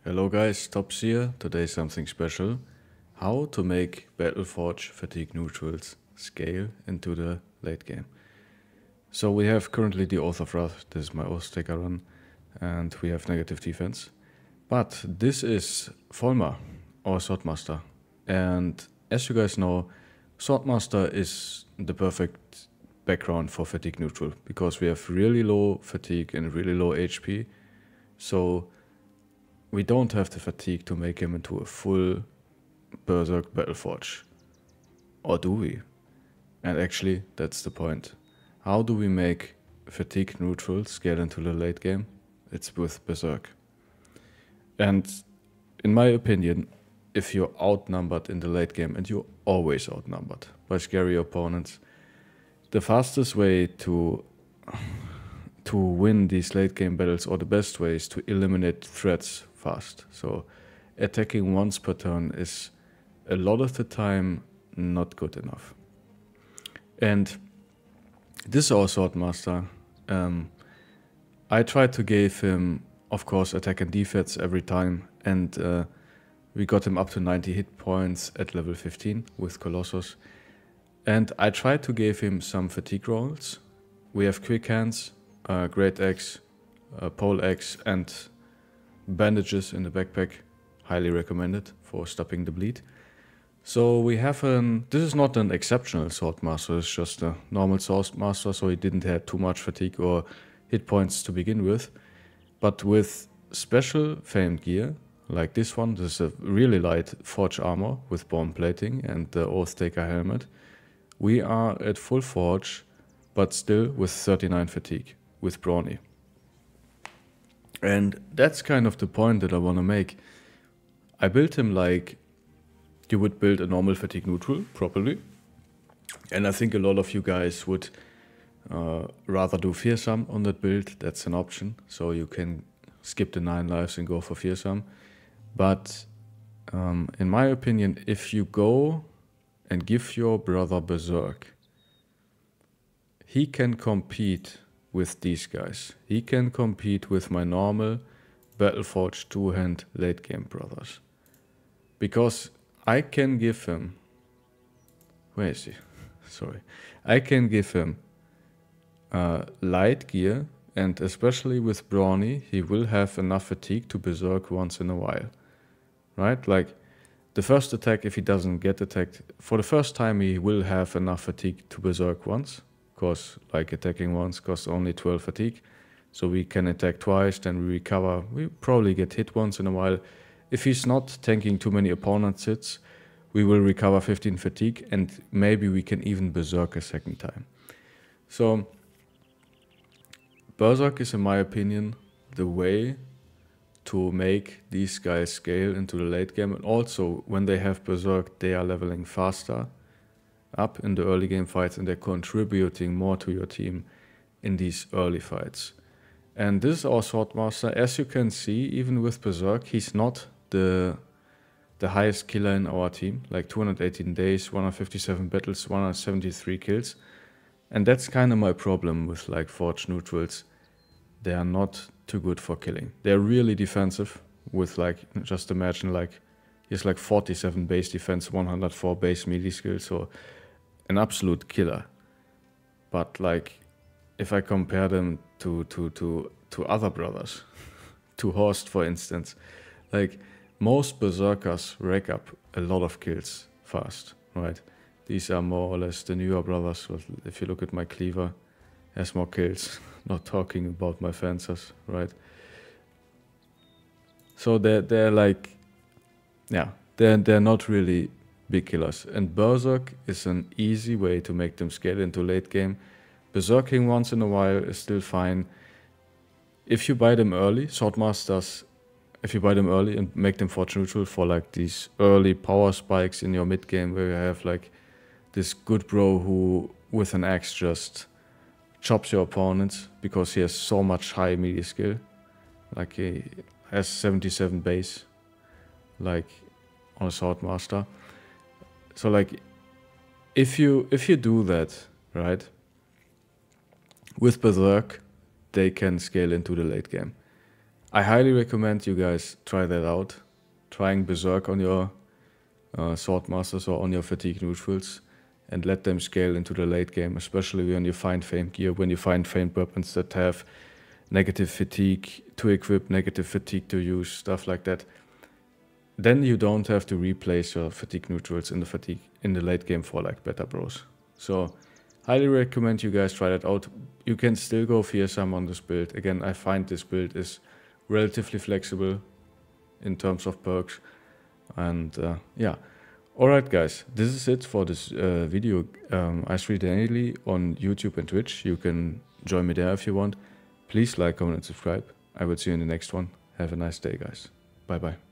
Hello guys, Tops here. Today something special. How to make Battleforge fatigue neutrals scale into the late game. So we have currently the Oath of Wrath, this is my Oath Taker run, and we have negative defense. But this is Volmar, our Swordmaster. And as you guys know, Swordmaster is the perfect background for fatigue neutral, because we have really low fatigue and really low HP. So we don't have the fatigue to make him into a full Berserk Battleforge. Or do we? And actually, that's the point. How do we make fatigue neutral scale into the late game? It's with Berserk. And in my opinion, if you're outnumbered in the late game, and you're always outnumbered by scary opponents, the fastest way to win these late game battles, or the best way, is to eliminate threats fast. So attacking once per turn is a lot of the time not good enough. And this is our Swordmaster. I tried to give him, of course, attack and defense every time, and we got him up to 90 hit points at level 15 with Colossus. And I tried to give him some fatigue rolls. We have Quick Hands, Great Axe, Pole Axe, and bandages in the backpack. Highly recommended for stopping the bleed. So we have this is not an exceptional Swordmaster, it's just a normal Swordmaster, so he didn't have too much fatigue or hit points to begin with. But with special famed gear, like this one, this is a really light forge armor with bone plating and the Oath Taker helmet, we are at full forge, but still with 39 fatigue, with brawny. And that's kind of the point that I want to make. I built him like you would build a normal fatigue neutral properly. And I think a lot of you guys would rather do fearsome on that build. That's an option. So you can skip the 9 lives and go for fearsome. But in my opinion, if you go and give your brother Berserk, he can compete with these guys. He can compete with my normal Battleforge 2-hand late game brothers. Because I can give him... Where is he? Sorry. I can give him light gear, and especially with Brawny, he will have enough fatigue to Berserk once in a while. Right? Like, the first attack, if he doesn't get attacked, for the first time he will have enough fatigue to Berserk once. Because, like, attacking once costs only 12 fatigue. So we can attack twice, then we recover. We probably get hit once in a while. If he's not tanking too many opponent's hits, we will recover 15 fatigue, and maybe we can even Berserk a second time. So, Berserk is, in my opinion, the way to make these guys scale into the late game. And also, when they have Berserk, they are leveling faster up in the early game fights, and they're contributing more to your team in these early fights. And this is our Swordmaster. As you can see, even with Berserk, he's not the highest killer in our team. Like 218 days, 157 battles, 173 kills. And that's kind of my problem with like Forge neutrals. They are not too good for killing. They're really defensive with like, just imagine like, he has like 47 base defense, 104 base melee skill, so an absolute killer. But like, if I compare them to other brothers, to Horst for instance, like most Berserkers rack up a lot of kills fast, right? These are more or less the newer brothers. If you look at my cleaver, has more kills. Not talking about my fencers, right? So they're like, yeah, they're not really big killers. And Berserk is an easy way to make them scale into late game. Berserking once in a while is still fine. If you buy them early, Swordmasters, if you buy them early and make them forge neutral for like these early power spikes in your mid game, where you have like this good bro who with an axe just chops your opponents because he has so much high melee skill. Like he has 77 base, like on a Swordmaster. So like, if you do that, right, with Berserk, they can scale into the late game. I highly recommend you guys try that out. Trying Berserk on your Sword Masters or on your Fatigue neutrals, and let them scale into the late game, especially when you find famed gear, when you find famed weapons that have negative fatigue to equip, negative fatigue to use, stuff like that. Then you don't have to replace your fatigue neutrals in the late game for like better bros. So highly recommend you guys try that out. You can still go fearsome on this build. Again, I find this build is relatively flexible in terms of perks. And yeah. Alright guys, this is it for this video. I stream daily on YouTube and Twitch. You can join me there if you want. Please like, comment and subscribe. I will see you in the next one. Have a nice day guys. Bye bye.